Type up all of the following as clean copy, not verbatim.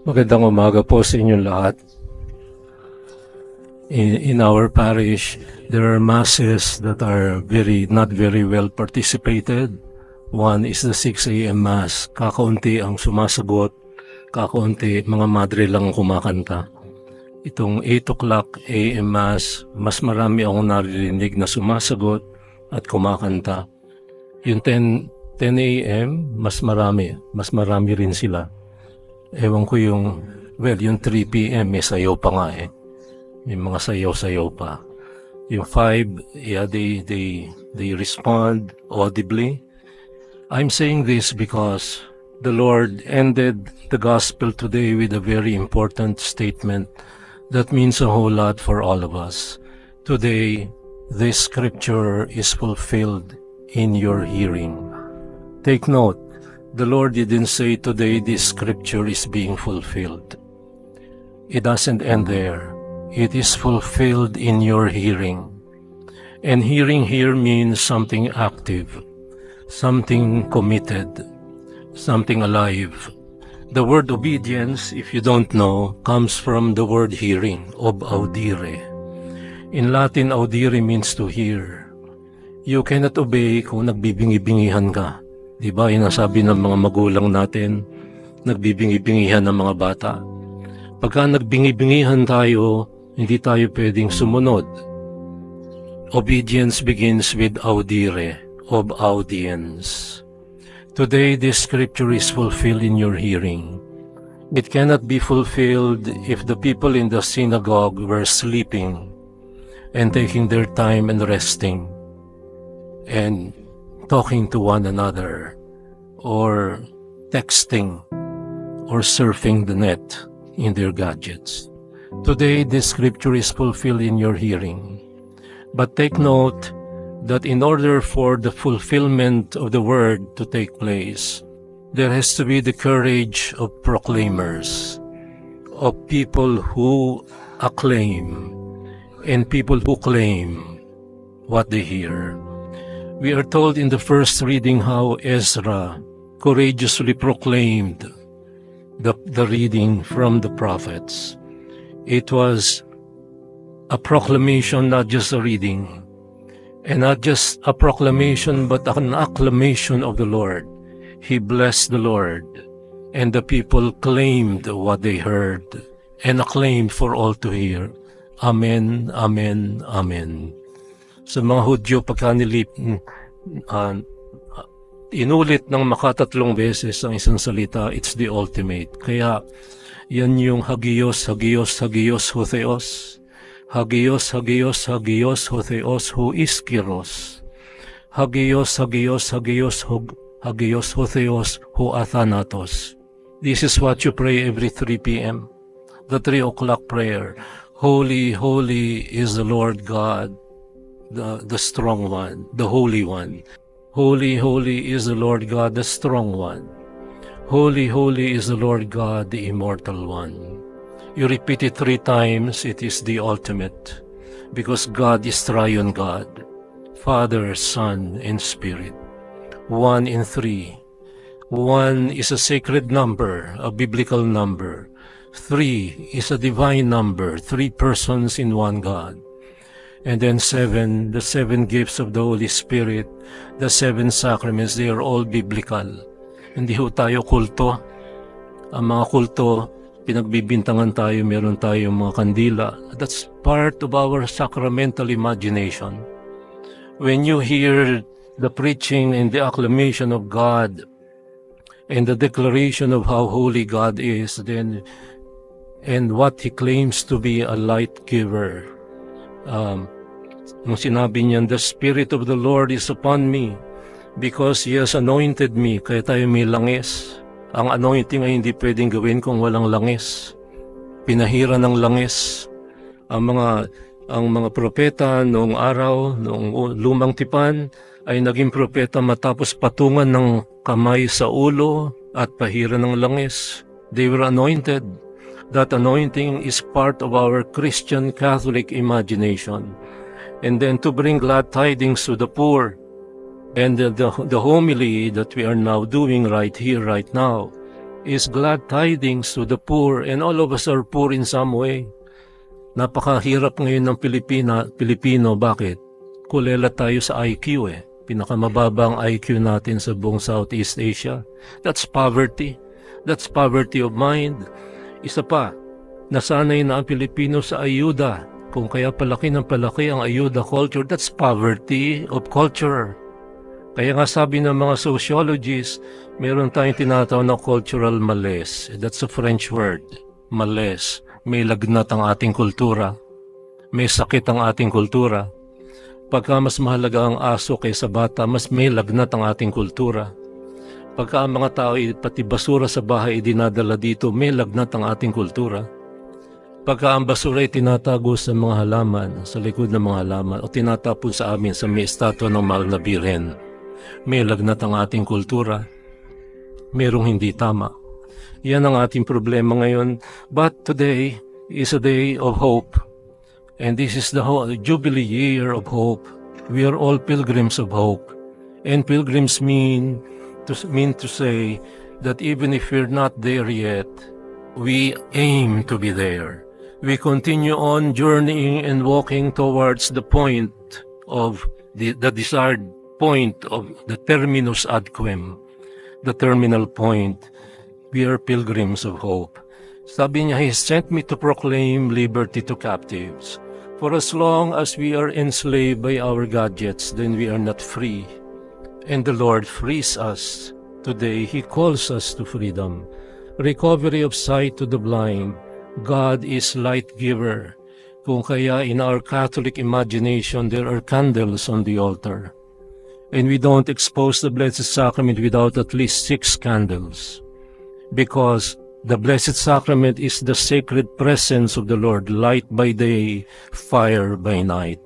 Magandang umaga po sa inyong lahat. In our parish, there are masses that are not very well participated. One is the 6 a.m. Mass. Kakaunti ang sumasagot, kakaunti mga madre lang kumakanta. Itong 8 o'clock a.m. Mass, mas marami akong naririnig na sumasagot at kumakanta. Yung 10 a.m., mas marami rin sila. Ewan ko yung 3 p.m. may sayaw pa nga eh. May mga sayaw-sayaw pa. Yung 5, yeah, they respond audibly. I'm saying this because the Lord ended the gospel today with a very important statement that means a whole lot for all of us. Today, this scripture is fulfilled in your hearing. Take note. The Lord didn't say today this scripture is being fulfilled. It doesn't end there. It is fulfilled in your hearing. And hearing here means something active, something committed, something alive. The word obedience, if you don't know, comes from the word hearing, ob audire. In Latin, audire means to hear. You cannot obey kung nagbibingi-bingihan ka. Diba, yung nasabi ng mga magulang natin, nagbibingi-bingihan ng mga bata. Pagka nagbingi-bingihan tayo, hindi tayo pwedeng sumunod. Obedience begins with audire, ob audience. Today, this scripture is fulfilled in your hearing. It cannot be fulfilled if the people in the synagogue were sleeping and taking their time and resting and talking to one another, or texting, or surfing the net in their gadgets. Today, this scripture is fulfilled in your hearing. But take note that in order for the fulfillment of the word to take place, there has to be the courage of proclaimers, of people who acclaim, and people who claim what they hear. We are told in the first reading how Ezra courageously proclaimed the reading from the prophets. It was a proclamation, not just a reading, and not just a proclamation, but an acclamation of the Lord. He blessed the Lord, and the people claimed what they heard, and acclaimed for all to hear. Amen, amen, amen. Sa mga Hudyo, pagka inulit ng makatatlong beses ang isang salita, it's the ultimate. Kaya, yan yung hagios, hagios, hagios, hotheos. Hagios, hagios, hagios, hotheos, who is Kyros. Hagios, hagios, hagios, hagios, hotheos, who athanatos. This is what you pray every 3 p.m. The 3 o'clock prayer. Holy, holy is the Lord God, the strong one, the holy one. Holy, holy is the Lord God, the strong one. Holy, holy is the Lord God, the immortal one. You repeat it 3 times, it is the ultimate, because God is triune God, Father, Son, and Spirit. 1 in 3. 1 is a sacred number, a biblical number. 3 is a divine number, 3 persons in one God. And then 7, the 7 gifts of the Holy Spirit, the 7 sacraments, they are all biblical. Hindi ho tayo kulto. Ang mga kulto, pinagbibintangan tayo, meron tayong mga kandila. That's part of our sacramental imagination. When you hear the preaching and the acclamation of God and the declaration of how holy God is, then and what He claims to be a light giver, nung sinabi niyan, the Spirit of the Lord is upon me because He has anointed me. Kaya tayo may langis. Ang anointing ay hindi pwedeng gawin kung walang langis. Pinahira ng langis. Ang mga propeta noong araw, noong lumang tipan, ay naging propeta matapos patungan ng kamay sa ulo at pahira ng langis. They were anointed. That anointing is part of our Christian Catholic imagination. And then to bring glad tidings to the poor. And the homily that we are now doing right here, right now, is glad tidings to the poor, and all of us are poor in some way. Napakahirap ngayon ng Pilipino. Bakit? Kulela tayo sa IQ eh. Pinakamababang IQ natin sa buong Southeast Asia. That's poverty. That's poverty of mind. Isa pa, nasanay na ang Pilipino sa ayuda. Kung kaya palaki ng palaki ang ayuda culture, that's poverty of culture. Kaya nga sabi ng mga sociologists, meron tayong tinatawag na cultural malaise. That's a French word, malaise. May lagnat ang ating kultura. May sakit ang ating kultura. Pagka mas mahalaga ang aso kaysa bata, mas may lagnat ang ating kultura. Pagka ang mga tao pati basura sa bahay dinadala dito, may lagnat ang ating kultura. Pagka ang basura ay tinatago sa mga halaman, sa likod ng mga halaman, o tinatapon sa amin sa may estatwa ng mahal na birhen, may lagnat ang ating kultura. Merong hindi tama. Yan ang ating problema ngayon. But today is a day of hope. And this is the Jubilee year of hope. We are all pilgrims of hope. And pilgrims mean to say that even if we're not there yet, we aim to be there. We continue on journeying and walking towards the point of the desired point of the terminus ad quem, the terminal point. We are pilgrims of hope. Sabi niya, He sent me to proclaim liberty to captives. For as long as we are enslaved by our gadgets, then we are not free. And the Lord frees us. Today, He calls us to freedom. Recovery of sight to the blind. God is light giver. Kung kaya in our Catholic imagination, there are candles on the altar. And we don't expose the Blessed Sacrament without at least 6 candles. Because the Blessed Sacrament is the sacred presence of the Lord, light by day, fire by night.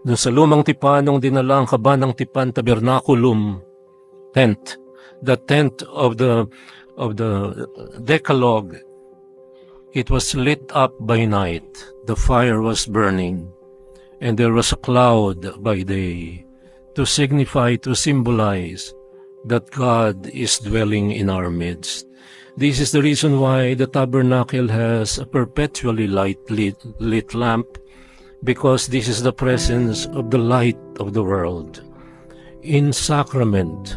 Doon sa lumang tipan, nung dinala ang kaba ng tipan, tabernaculum, tent, the tent of the Decalogue, it was lit up by night. The fire was burning, and there was a cloud by day, to signify, to symbolize that God is dwelling in our midst. This is the reason why the tabernacle has a perpetually lit lamp, because this is the presence of the light of the world. In sacrament,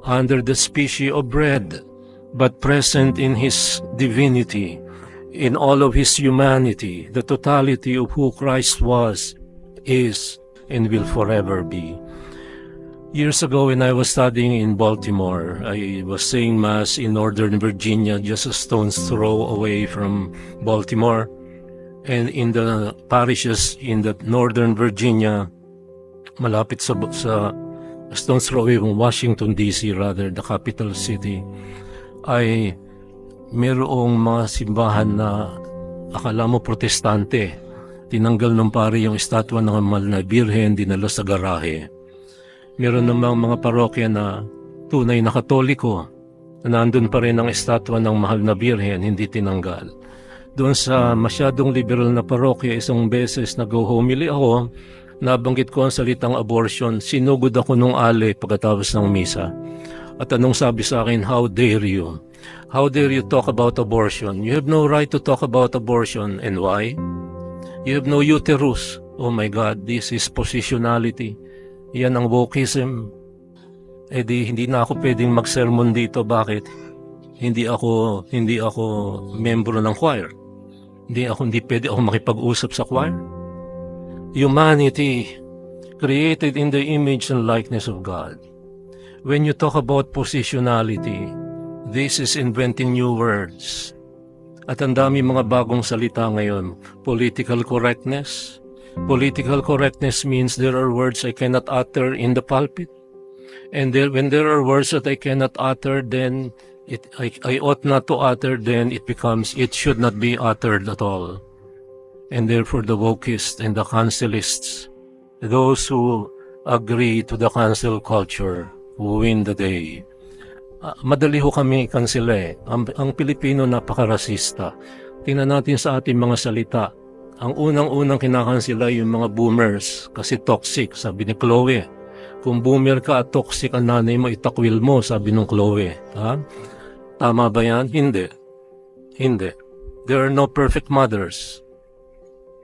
under the species of bread, but present in His divinity, in all of His humanity, the totality of who Christ was, is, and will forever be. Years ago, when I was studying in Baltimore, I was saying Mass in Northern Virginia, just a stone's throw away from Baltimore. And in the parishes in the Northern Virginia, malapit sa stone's throw away from Washington, D.C., rather, the capital city, ay mayroong mga simbahan na akala mo protestante. Tinanggal ng pari yung estatwa ng mahal na birhen, dinala sa garahe. Meron namang mga parokya na tunay na Katoliko, na nandun pa rin ang estatwa ng mahal na birhen, hindi tinanggal. Doon sa masyadong liberal na parokya, isang beses nag-homily ako, nabanggit ko ang salitang abortion, sinugod ako nung ale pagkatapos ng misa. At anong sabi sa akin, how dare you? How dare you talk about abortion? You have no right to talk about abortion. And why? You have no uterus. Oh my God, this is positionality. Yan ang wokeism. Eh di, hindi na ako pwedeng mag-sermon dito. Bakit? Hindi ako membro ng choir. Hindi pwede ako makipag-usap sa choir. Humanity, created in the image and likeness of God. When you talk about positionality, this is inventing new words. At ang dami mga bagong salita ngayon. Political correctness. Political correctness means there are words I cannot utter in the pulpit. And when there are words that I cannot utter, then I ought not to utter, then it should not be uttered at all. And therefore the wokists and the cancelists, those who agree to the cancel culture, who win the day. Madali ho kami kansela eh. Ang Pilipino napakarasista. Tingnan natin sa ating mga salita. Ang unang-unang kinakansela yung mga boomers kasi toxic, sabi ni Chloe. Kung boomer ka at toxic ang nanay mo, itakwil mo, sabi ng Chloe. Ha? Tama ba yan? Hindi. Hindi. There are no perfect mothers.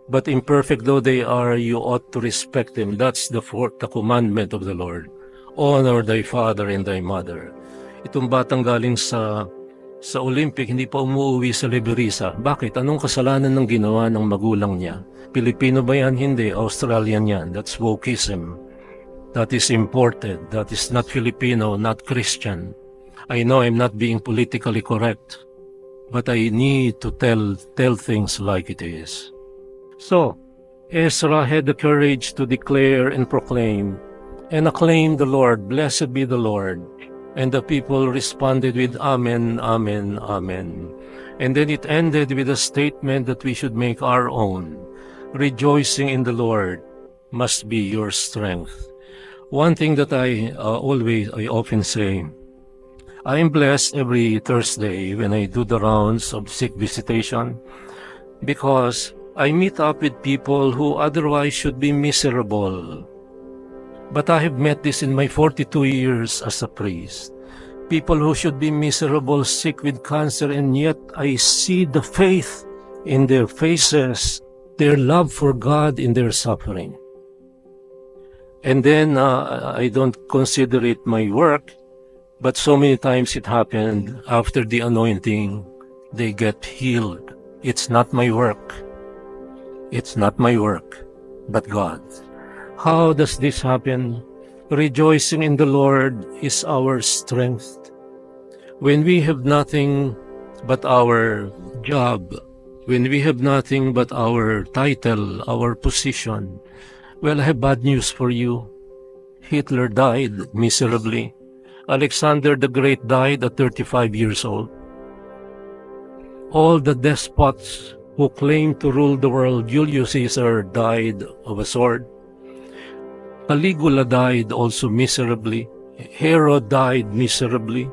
But imperfect though they are, you ought to respect them. That's the commandment of the Lord. Honor thy father and thy mother. Itong batang galing sa Olympic, hindi pa umuwi sa Liberisa. Bakit? Anong kasalanan ng ginawa ng magulang niya? Pilipino ba yan? Hindi. Australian yan. That's wokeism. That is imported. That is not Filipino, not Christian. I know I'm not being politically correct, but I need to tell things like it is. So, Ezra had the courage to declare and proclaim and acclaim the Lord. Blessed be the Lord. And the people responded with Amen, Amen, Amen. And then it ended with a statement that we should make our own. Rejoicing in the Lord must be your strength. One thing that I often say, I am blessed every Thursday when I do the rounds of sick visitation because I meet up with people who otherwise should be miserable. But I have met this in my 42 years as a priest. People who should be miserable, sick with cancer, and yet I see the faith in their faces, their love for God in their suffering. And then I don't consider it my work, but so many times it happened after the anointing, they get healed. It's not my work. It's not my work, but God. How does this happen? Rejoicing in the Lord is our strength. When we have nothing but our job, when we have nothing but our title, our position, well, I have bad news for you. Hitler died miserably. Alexander the Great died at 35 years old. All the despots who claimed to rule the world, Julius Caesar died of a sword. Caligula died also miserably. Herod died miserably.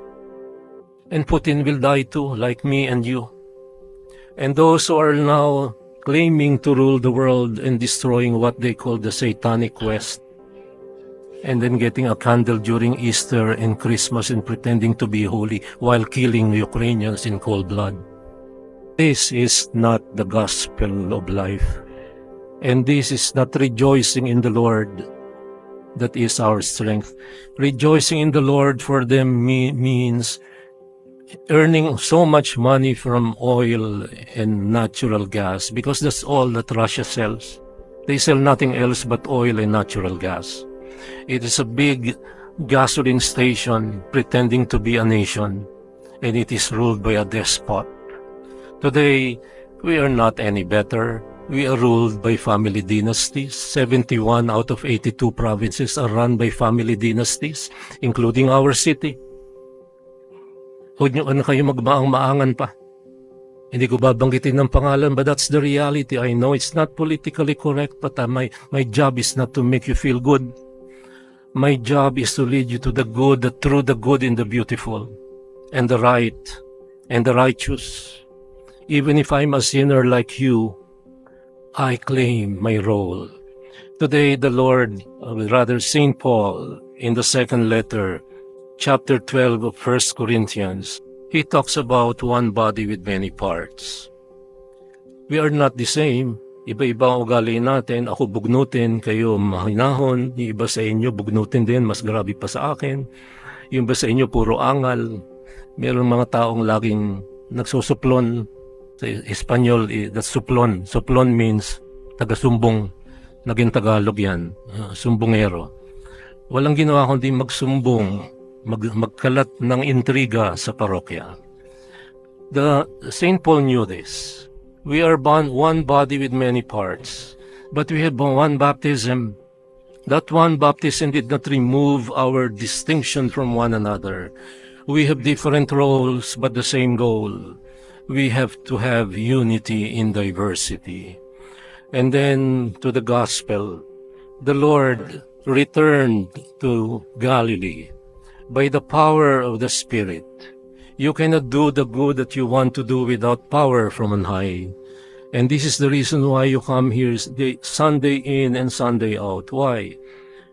And Putin will die too, like me and you. And those who are now claiming to rule the world and destroying what they call the Satanic West, and then getting a candle during Easter and Christmas and pretending to be holy while killing Ukrainians in cold blood. This is not the gospel of life. And this is not rejoicing in the Lord that is our strength. Rejoicing in the Lord for them means earning so much money from oil and natural gas, because that's all that Russia sells. They sell nothing else but oil and natural gas. It is a big gasoline station pretending to be a nation, and it is ruled by a despot. Today, we are not any better. We are ruled by family dynasties. 71 out of 82 provinces are run by family dynasties, including our city. Huwag niyo na kayo magmaang-maangan pa. Hindi ko babanggitin ng pangalan, but that's the reality. I know it's not politically correct, but my job is not to make you feel good. My job is to lead you to the good, the true, the good, and the beautiful, and the right, and the righteous. Even if I'm a sinner like you, I claim my role. Today, the Lord, rather St. Paul, in the second letter, chapter 12 of 1 Corinthians, he talks about one body with many parts. We are not the same. Iba-iba ang ugali natin. Ako bugnutin, kayo mahinahon. Yung iba sa inyo bugnutin din, mas grabe pa sa akin. Yung iba sa inyo puro angal. Meron mga taong laging nagsusuplon. Sa Espanyol, that's suplon. Suplon means taga-sumbong. Naging Tagalog yan. Sumbongero. Walang ginawa kundi magsumbong, magkalat ng intriga sa parokya. The St. Paul knew this. We are one body with many parts, but we have one baptism. That one baptism did not remove our distinction from one another. We have different roles, but the same goal. We have to have unity in diversity. And then to the gospel, the Lord returned to Galilee by the power of the Spirit. You cannot do the good that you want to do without power from on high. And this is the reason why you come here Sunday in and Sunday out. Why?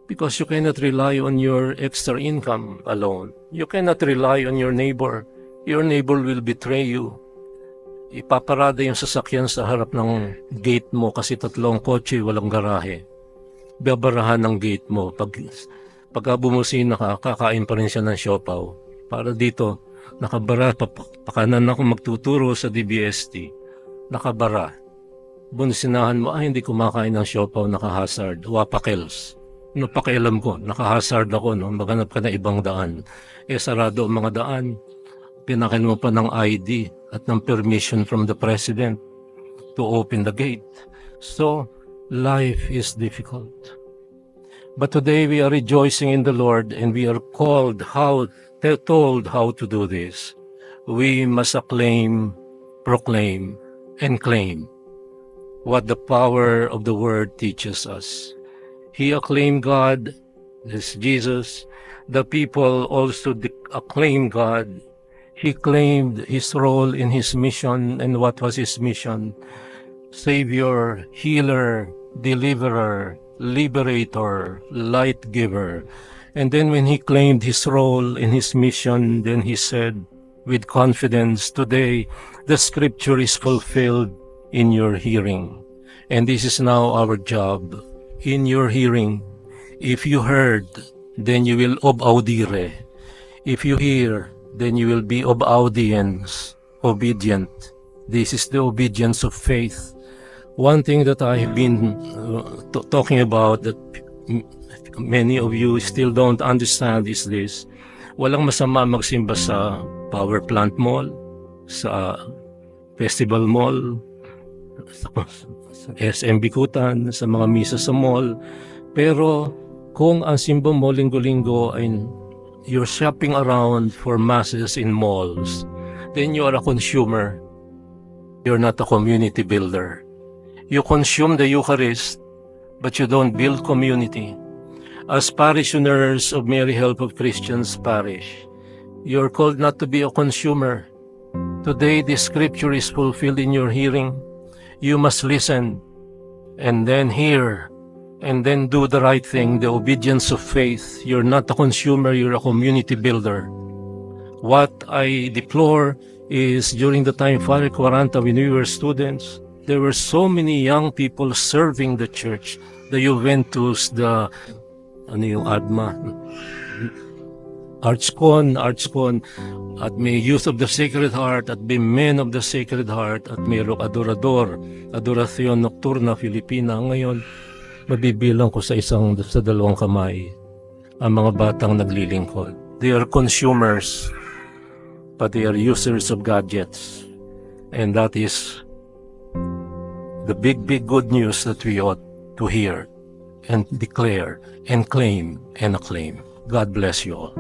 Because you cannot rely on your extra income alone. You cannot rely on your neighbor. Your neighbor will betray you. Ipaparada yung sasakyan sa harap ng gate mo kasi 3 kotse, walang garahe. Babarahan ng gate mo. Pagka bumusina ka, kakain pa rin siya ng siopaw. Para dito, nakabara. Pakanan ako magtuturo sa DBST. Nakabara. Bunsinahan mo, hindi kumakain ng siopaw, naka-hazard. Wapakels. Pakialam ko, naka-hazard ako, no? Maghanap ka na ibang daan. Sarado ang mga daan. Pinakil mo pa ng ID at ng permission from the President to open the gate. So, life is difficult. But today we are rejoicing in the Lord and we are told how to do this. We must acclaim, proclaim, and claim what the power of the Word teaches us. He acclaimed God, this Jesus. The people also acclaimed God. He claimed his role in his mission. And what was his mission? Savior, healer, deliverer, liberator, light giver. And then when he claimed his role in his mission, then he said with confidence, today the scripture is fulfilled in your hearing. And this is now our job. In your hearing, if you heard, then you will obaudire. If you hear, then you will be of audience, obedient. This is the obedience of faith. One thing that I have been talking about that many of you still don't understand is this. Walang masama magsimba sa power plant mall, sa festival mall, sa SM Bikutan, sa mga misa sa mall. Pero kung ang simba mo linggo-linggo ay you're shopping around for masses in malls, then you are a consumer. You're not a community builder. You consume the Eucharist, but you don't build community. As parishioners of Mary Help of Christians Parish, you're called not to be a consumer. Today, the scripture is fulfilled in your hearing. You must listen, and then hear, and then do the right thing, the obedience of faith. You're not a consumer, you're a community builder. What I deplore is during the time Father 40, when we were students, there were so many young people serving the church, the Juventus, the ADMA, Archcon, at may Youth of the Sacred Heart, at may Men of the Sacred Heart, at may Adorador, Adoracion Nocturna Filipina. Ngayon, mabibilang ko sa 2 kamay ang mga batang naglilingkod. They are consumers, but they are users of gadgets. And that is the big good news that we ought to hear and declare and claim and acclaim. God bless you all.